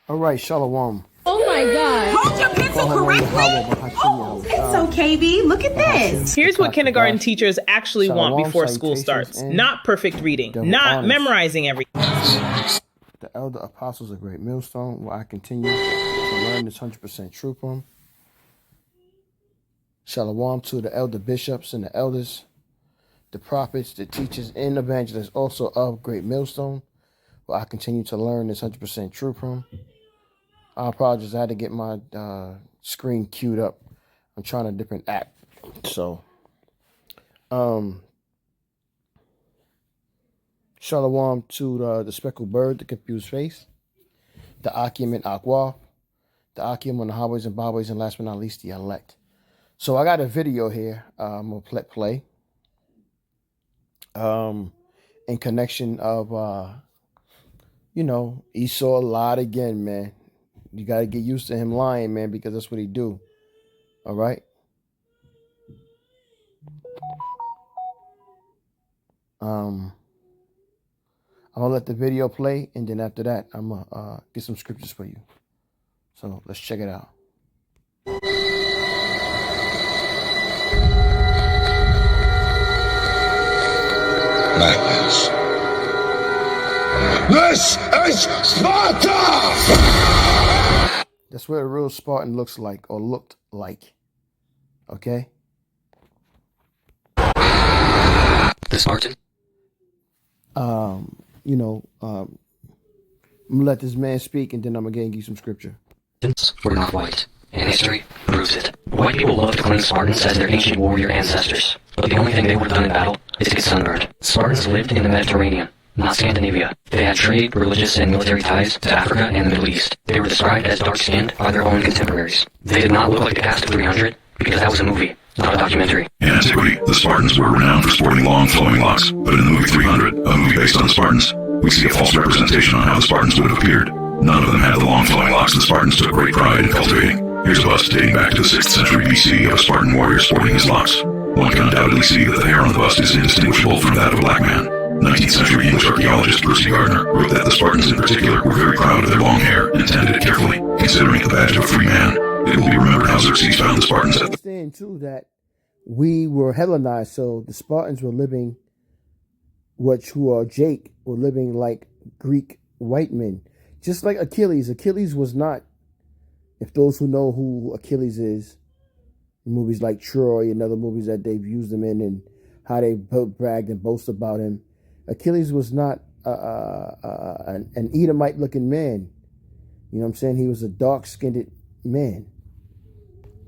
All right, Shalom. Oh my God. Hold your pencil correctly. So, KB, look at this. Here's what kindergarten teachers actually want before school starts. Not perfect reading, not memorizing everything. The elder apostles of Great Millstone, where I continue to learn this 100% truth from. Shalom to the elder bishops and the elders, the prophets, the teachers, and evangelists also of Great Millstone, where I continue to learn this 100% truth from. I apologize, I had to get my screen queued up. I'm trying a different app. So, Shalom to the speckled bird, the confused face, the Akim and Aqua, the Akim on the highways and byways, and last but not least, the elect. So I got a video here I'm going to play in connection of, Esau lied again, man. You got to get used to him lying, man, because that's what he do. All right? I'm going to let the video play, and then after that, I'm going to get some scriptures for you. So let's check it out. Madness. This is Sparta! That's what a real Spartan looks like, or looked like. Okay? The Spartan? I'm gonna let this man speak, and then I'm gonna give you some scripture. Spartans were not white, and history proves it. White people love to claim Spartans as their ancient warrior ancestors, but the only thing they would have done in battle is to get sunburned. Spartans lived in the Mediterranean, not Scandinavia. They had trade, religious, and military ties to Africa and the Middle East. They were described as dark-skinned by their own contemporaries. They did not look like the cast of 300, because that was a movie, not a documentary. In antiquity, the Spartans were renowned for sporting long, flowing locks. But in the movie 300, a movie based on the Spartans, we see a false representation on how the Spartans would have appeared. None of them had the long, flowing locks the Spartans took great pride in cultivating. Here's a bust dating back to the 6th century BC of a Spartan warrior sporting his locks. One can undoubtedly see that the hair on the bust is indistinguishable from that of a black man. 19th century English archaeologist Percy Gardner wrote that the Spartans in particular were very proud of their long hair and tended it carefully, considering it the badge of a free man. It will be remembered how Xerxes found the Spartans at the... Understand, too, that we were Hellenized, so the Spartans were living, Jake, were living like Greek white men. Just like Achilles. Achilles was not, if those who know who Achilles is, movies like Troy and other movies that they've used him in and how they bragged and boast about him, Achilles was not an Edomite-looking man. You know what I'm saying? He was a dark-skinned man.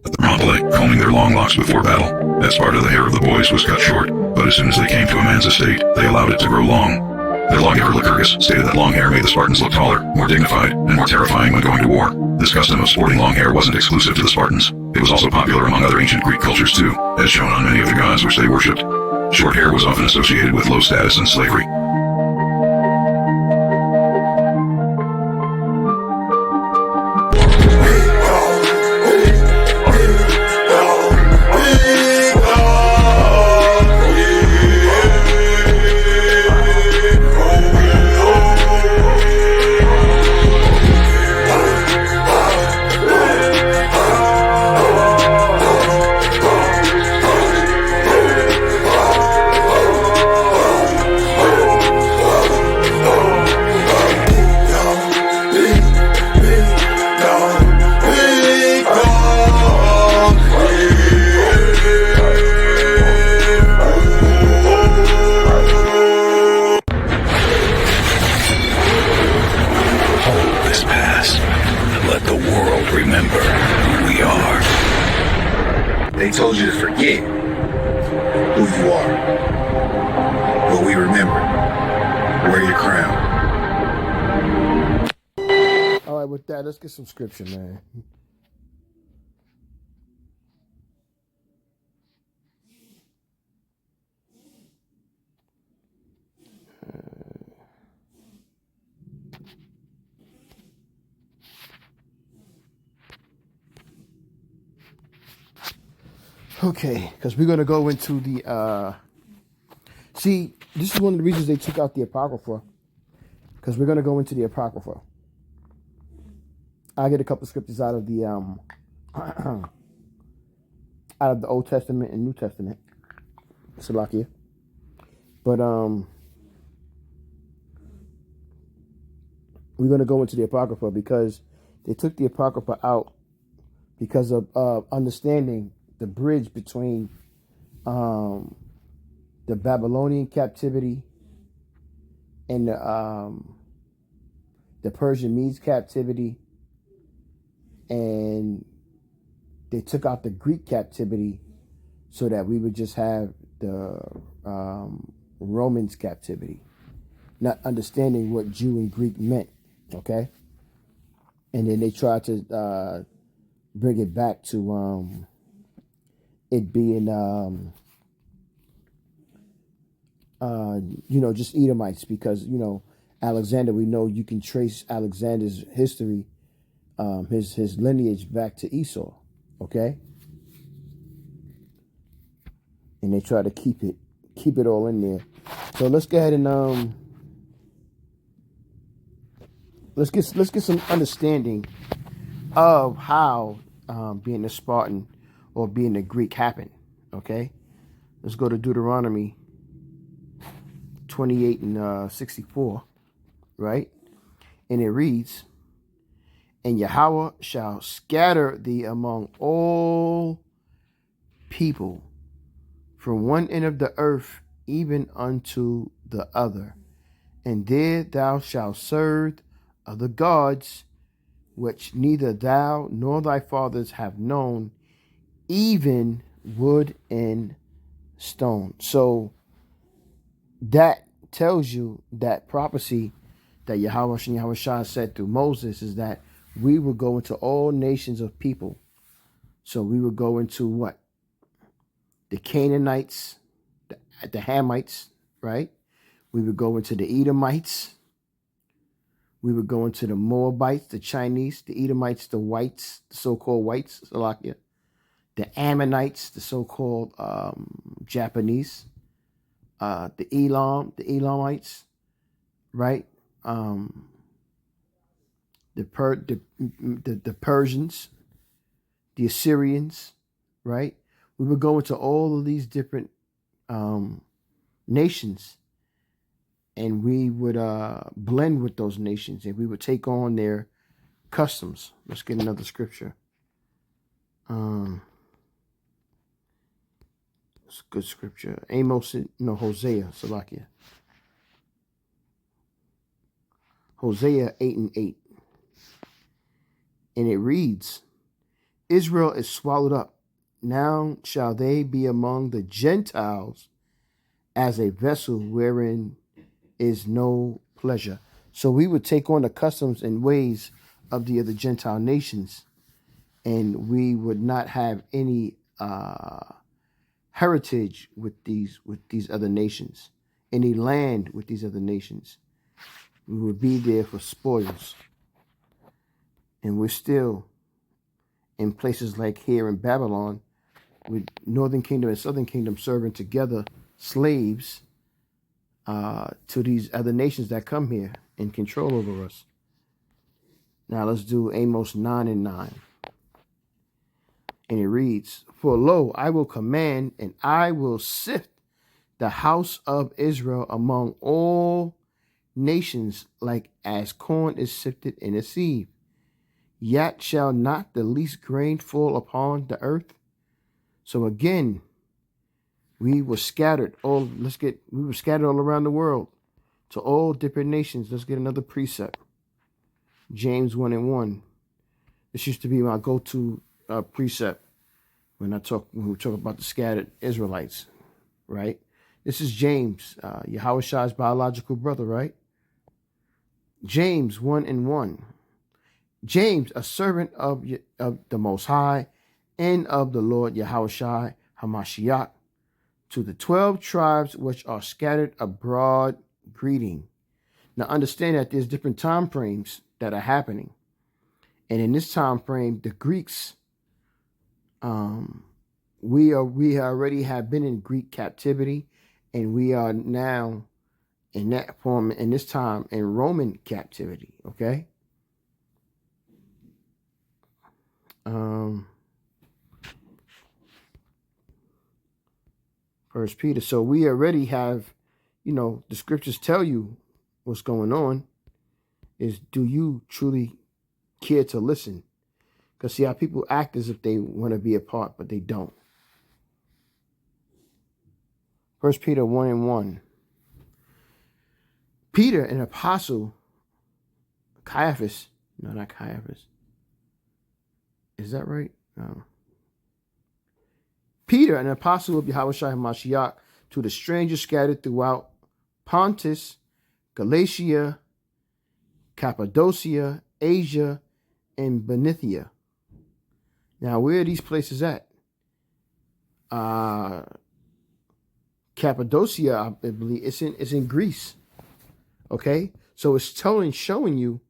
The Thermopylae, combing their long locks before battle. As part of the hair of the boys was cut short, but as soon as they came to a man's estate, they allowed it to grow long. Their lawgiver Lycurgus stated that long hair made the Spartans look taller, more dignified, and more terrifying when going to war. This custom of sporting long hair wasn't exclusive to the Spartans. It was also popular among other ancient Greek cultures too, as shown on many of the gods which they worshipped. Short hair was often associated with low status and slavery. They told you to forget who you are. But we remember. Wear your crown. All right, with that, let's get some scripture, man. Okay, because we're going to go into the, see, this is one of the reasons they took out the Apocrypha, because we're going to go into the Apocrypha. I get a couple of scriptures out of the Old Testament and New Testament. Salakia. But we're going to go into the Apocrypha because they took the Apocrypha out because of understanding the bridge between the Babylonian captivity and the Persian Medes captivity, and they took out the Greek captivity so that we would just have the Romans captivity, not understanding what Jew and Greek meant. Okay, and then they tried to bring it back to it being just Edomites, because Alexander, we know you can trace Alexander's history, his lineage back to Esau. Okay, and they try to keep it all in there. So let's go ahead and let's get some understanding of how being a Spartan or being a Greek happened. Okay, let's go to Deuteronomy 28 and 64, right? And it reads, "And Yahweh shall scatter thee among all people, from one end of the earth even unto the other, and there thou shalt serve other gods, which neither thou nor thy fathers have known, even wood and stone." So that tells you that prophecy that Yahweh Shah said through Moses is that we will go into all nations of people. So we would go into what? The Canaanites, the Hamites, right? We would go into the Edomites. We would go into the Moabites, the Chinese, the Edomites, the whites, the so-called whites, Salakia, the Ammonites, the so-called Japanese, the Elamites, right? The Persians, the Assyrians, right? We would go into all of these different nations, and we would blend with those nations, and we would take on their customs. Let's get another scripture. It's a good scripture. Hosea, Salakia. Hosea 8 and 8. And it reads, "Israel is swallowed up. Now shall they be among the Gentiles as a vessel wherein is no pleasure." So we would take on the customs and ways of the other Gentile nations, and we would not have any heritage with these other nations, any land with these other nations. We would be there for spoils. And we're still in places like here in Babylon, with Northern Kingdom and Southern Kingdom serving together slaves to these other nations that come here and control over us. Now let's do Amos 9 and 9. And it reads, "For lo, I will command, and I will sift the house of Israel among all nations, like as corn is sifted in a sieve. Yet shall not the least grain fall upon the earth." So again, we were scattered all around the world to all different nations. Let's get another precept. James 1 and 1. This used to be my go-to precept when we talk about the scattered Israelites, right? This is James, Yahweh Shah's biological brother, right? James 1 and 1. "James, a servant of the Most High and of the Lord Yahweh Shah HaMashiach, to the 12 tribes which are scattered abroad, greeting." Now understand that there's different time frames that are happening. And in this time frame, the Greeks, we already have been in Greek captivity, and we are now in that form in this time in Roman captivity. Okay. First Peter. So we already have, the scriptures tell you what's going on. Is do you truly care to listen? Because see how people act as if they want to be a part, but they don't. First Peter 1:1. Peter, an apostle, Caiaphas. No, not Caiaphas. Is that right? No. Peter, an apostle of Yahweh Shai HaMashiach, to the strangers scattered throughout Pontus, Galatia, Cappadocia, Asia, and Bithynia. Now, where are these places at? Cappadocia, I believe, it's in Greece. Okay? So it's showing you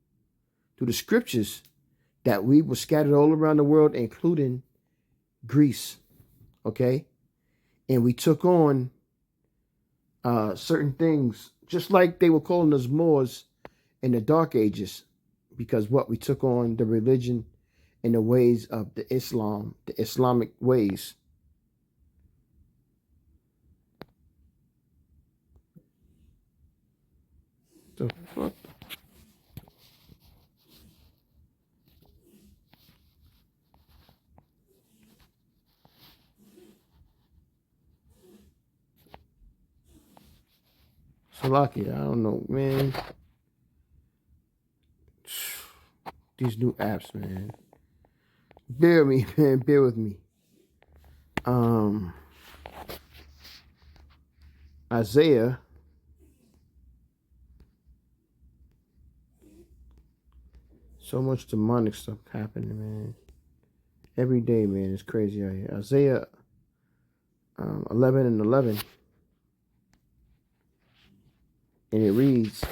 through the scriptures that we were scattered all around the world, including Greece. Okay? And we took on certain things, just like they were calling us Moors in the Dark Ages, because we took on the religion and the ways of the Islamic ways. The fuck? Salaki, I don't know, man. These new apps, man. Bear with me, man. Bear with me. Isaiah. So much demonic stuff happening, man. Every day, man. It's crazy out here. Isaiah 11:11. And it reads,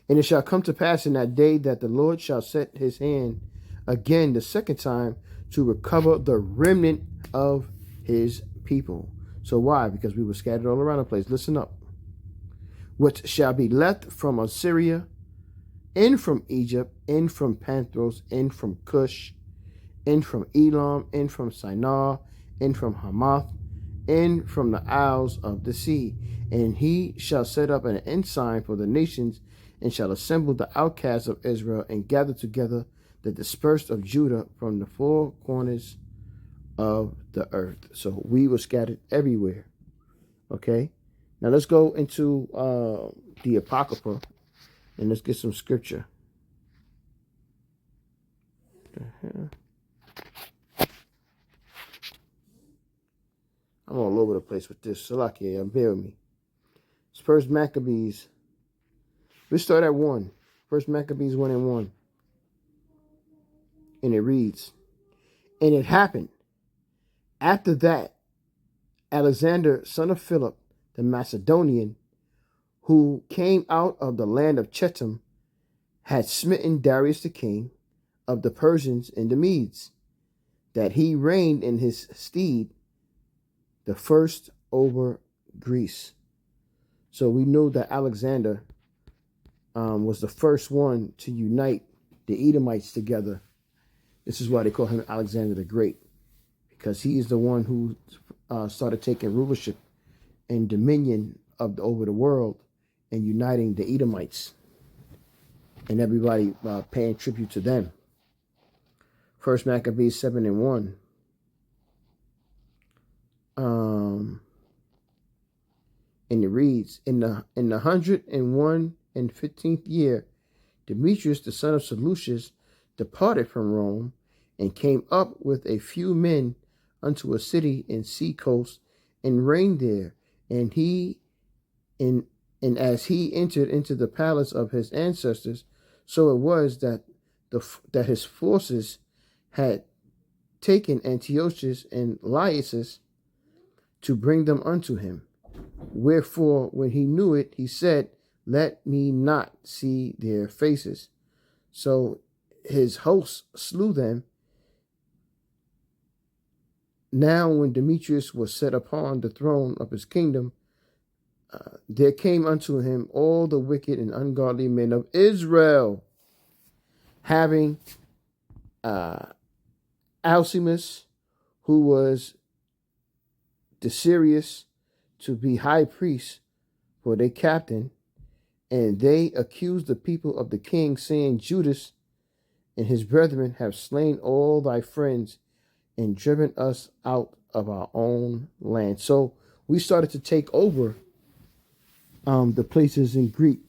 "And it shall come to pass in that day that the Lord shall set his hand again the second time to recover the remnant of his people." So why? Because we were scattered all around the place. Listen up. "Which shall be left from Assyria, and from Egypt, and from Panthros, and from Cush, and from Elam, and from Shinar, and from Hamath, and from the isles of the sea. And he shall set up an ensign for the nations, and shall assemble the outcasts of Israel, and gather together the dispersed of Judah from the four corners of the earth." So we were scattered everywhere. Okay? Now let's go into the Apocrypha, and let's get some scripture. I'm all over the place with this. Salakia, bear with me. It's First Maccabees. Let's start at 1. First Maccabees 1:1. And it reads, "And it happened after that Alexander, son of Philip, the Macedonian, who came out of the land of Chetam, had smitten Darius the king of the Persians and the Medes, that he reigned in his stead the first over Greece." So we know that Alexander was the first one to unite the Edomites together. This is why they call him Alexander the Great, because he is the one who started taking rulership and dominion over the world and uniting the Edomites and everybody paying tribute to them. First Maccabees 7:1. And it reads, in the 115th year, Demetrius, the son of Seleucus, departed from Rome, and came up with a few men unto a city in sea coast, and reigned there. And as he entered into the palace of his ancestors, so it was that his forces had taken Antiochus and Lysis to bring them unto him. Wherefore, when he knew it, he said, "Let me not see their faces." So his hosts slew them. Now when Demetrius was set upon the throne of his kingdom, there came unto him all the wicked and ungodly men of Israel, having Alcimus, who was Decius to be high priest for their captain, and they accused the people of the king, saying, Judas and his brethren have slain all thy friends and driven us out of our own land. So we started to take over the places in Greek,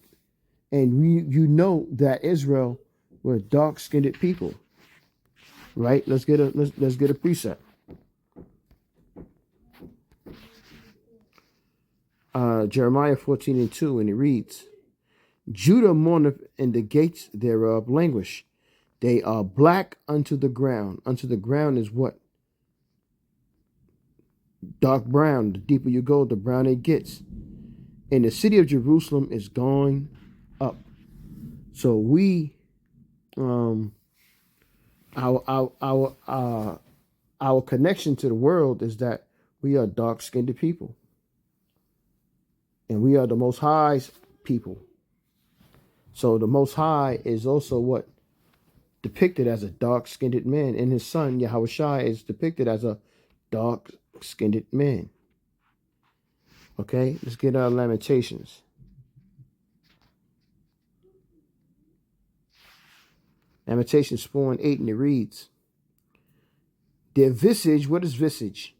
and you know that Israel were dark-skinned people, right? Let's get a precept. Jeremiah 14:2, and it reads, Judah mourneth, and the gates thereof languish. They are black unto the ground. Unto the ground is what? Dark brown. The deeper you go, the browner it gets. And the city of Jerusalem is going up. So we, our connection to the world is that we are dark-skinned people, and we are the Most High's people. So the Most High is also what? Depicted as a dark-skinned man, and his son Yahushua is depicted as a dark-skinned man. Okay, let's get our Lamentations. Lamentations 4:8, and it reads, their visage, what is visage?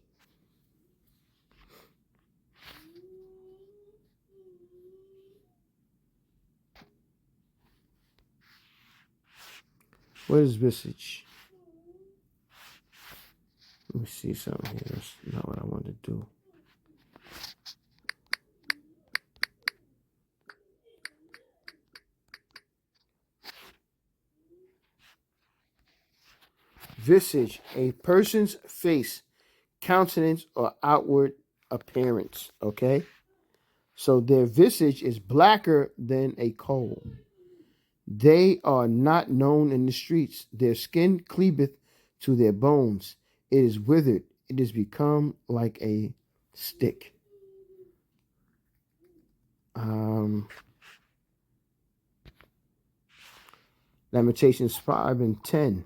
What is visage? Let me see something here. That's not what I wanted to do. Visage, a person's face, countenance, or outward appearance. Okay? So their visage is blacker than a coal. They are not known in the streets. Their skin cleaveth to their bones. It is withered. It is become like a stick. Lamentations 5:10.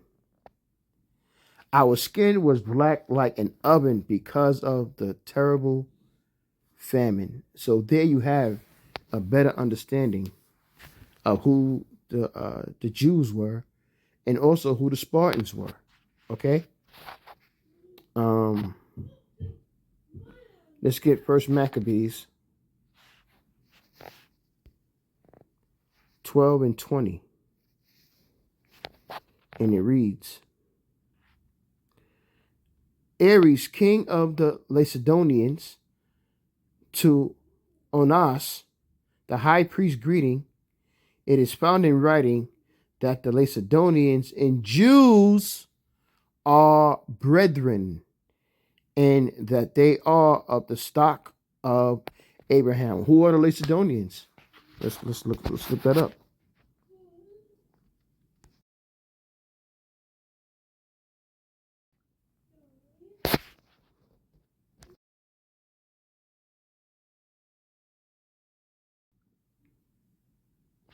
Our skin was black like an oven because of the terrible famine. So there you have a better understanding of who the Jews were, and also who the Spartans were. Okay. Let's get First Maccabees 12:20, and it reads, Ares, king of the Lacedaemonians, to Onas, the high priest, greeting. It is found in writing that the Lacedaemonians and Jews are brethren, and that they are of the stock of Abraham. Who are the Lacedaemonians? Let's look that up.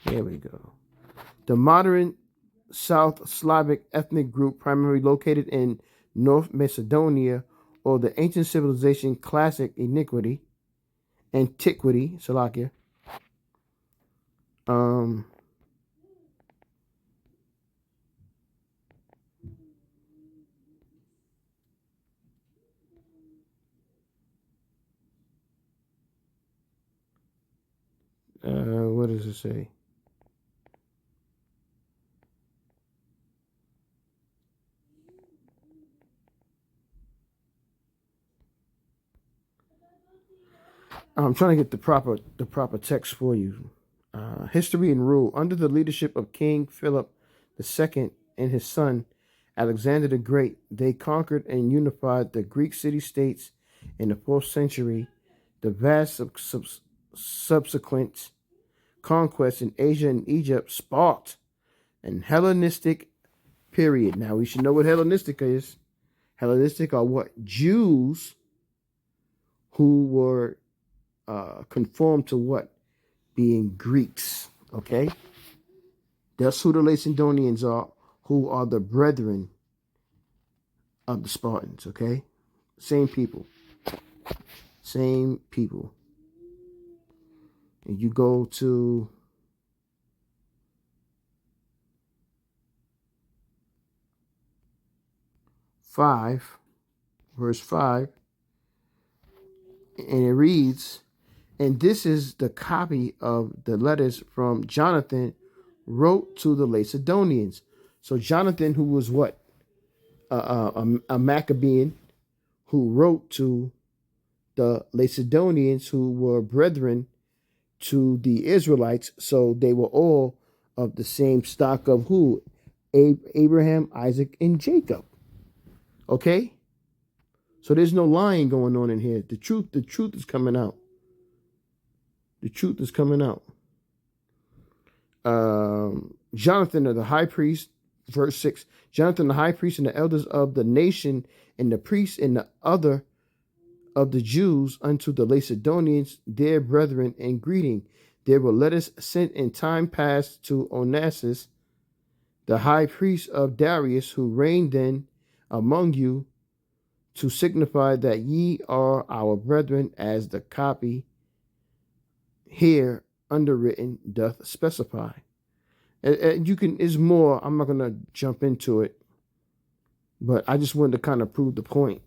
Here we go. The modern South Slavic ethnic group primarily located in North Macedonia, or the ancient civilization classic antiquity, Slovakia. What does it say? I'm trying to get the proper text for you. History and rule. Under the leadership of King Philip II and his son Alexander the Great, they conquered and unified the Greek city-states in the 4th century. The vast subsequent conquests in Asia and Egypt sparked an Hellenistic period. Now we should know what Hellenistic is. Hellenistic are what? Jews who were conformed to what? Being Greeks. Okay? That's who the Lacedaemonians are, who are the brethren of the Spartans, okay? Same people. Same people. And you go to verse 5, and it reads, and this is the copy of the letters from Jonathan wrote to the Macedonians. So Jonathan, who was what? A Maccabean who wrote to the Macedonians, who were brethren to the Israelites. So they were all of the same stock of who? Abraham, Isaac, and Jacob. Okay? So there's no lying going on in here. The truth is coming out. The truth is coming out. Jonathan, the high priest, verse 6, Jonathan, the high priest, and the elders of the nation, and the priests and the other of the Jews unto the Macedonians, their brethren, and greeting. There were letters sent in time past to Onassis, the high priest of Darius, who reigned then among you, to signify that ye are our brethren, as the copy here underwritten doth specify. You can, is more, I'm not going to jump into it, but I just wanted to kind of prove the point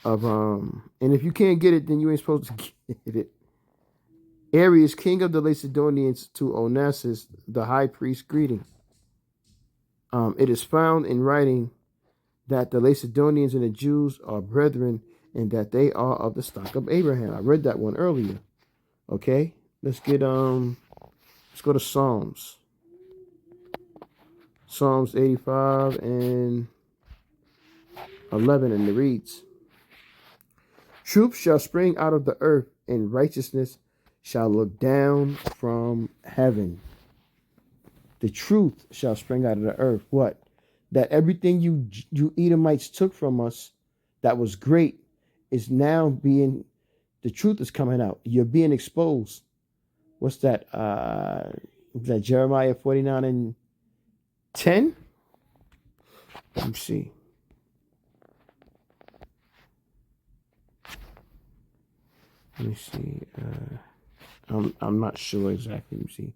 of, and if you can't get it, then you ain't supposed to get it. Arius, king of the Macedonians, to Onassis, the high priest, greeting. It is found in writing that the Macedonians and the Jews are brethren, and that they are of the stock of Abraham. I read that one earlier. Okay, let's go to Psalms. Psalms 85 and 11, and it reads, troops shall spring out of the earth, and righteousness shall look down from heaven. The truth shall spring out of the earth. What? That everything you Edomites took from us that was great is now being, the truth is coming out. You're being exposed. What's that? Is that Jeremiah 49 and 10? Let me see. Let me see. I'm not sure exactly. Let me see.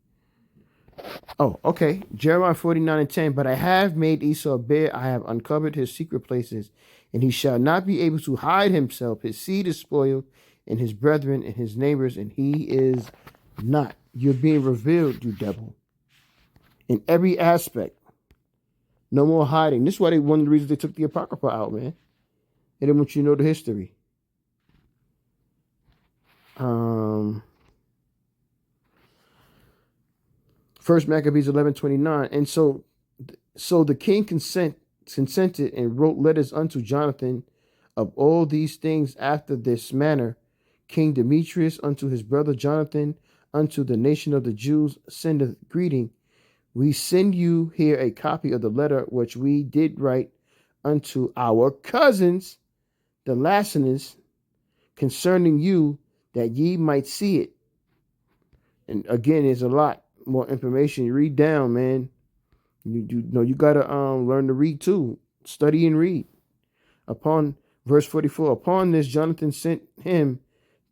Oh, okay. Jeremiah 49 and 10. But I have made Esau bare. I have uncovered his secret places, and he shall not be able to hide himself. His seed is spoiled, and his brethren and his neighbors, and he is not. You're being revealed, you devil, in every aspect. No more hiding. This is why one of the reasons they took the Apocrypha out, man. They didn't want you to know the history. First Maccabees 11:29. And so the king consented and wrote letters unto Jonathan of all these things after this manner. King Demetrius unto his brother Jonathan, unto the nation of the Jews, sendeth greeting. We send you here a copy of the letter which we did write unto our cousins, the Lassanians, concerning you, that ye might see it. And again, there's a lot more information. You read down, man. You know you gotta learn to read too. Study and read. Upon verse 44, upon this Jonathan sent him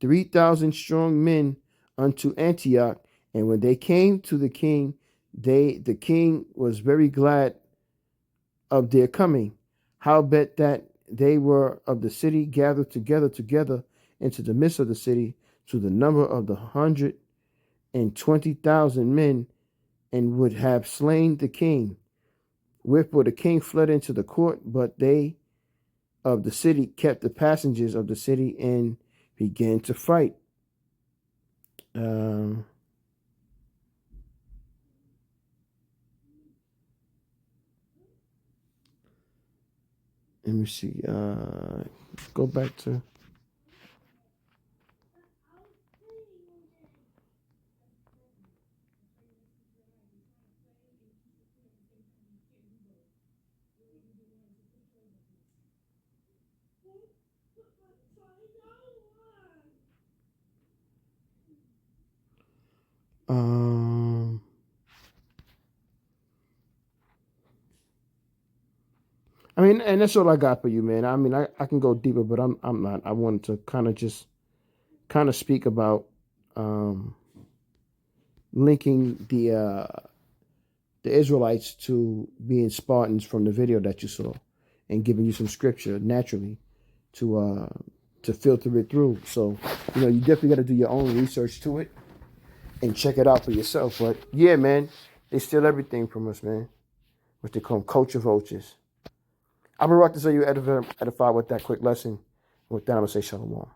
3,000 strong men unto Antioch, and when they came to the king, the king was very glad of their coming. Howbeit that they were of the city gathered together into the midst of the city, to the number of the 120,000 men, and would have slain the king. Wherefore the king fled into the court, but they of the city kept the passengers of the city and began to fight. Let me see. Go back to. I mean, and that's all I got for you, man. I mean, I can go deeper, but I'm not. I wanted to kind of speak about linking the Israelites to being Spartans from the video that you saw, and giving you some scripture naturally to filter it through. So, you definitely got to do your own research to it and check it out for yourself. But yeah, man, they steal everything from us, man. What they call them, culture vultures. I'm about to say you edified with that quick lesson. With that, I'm going to say shalom.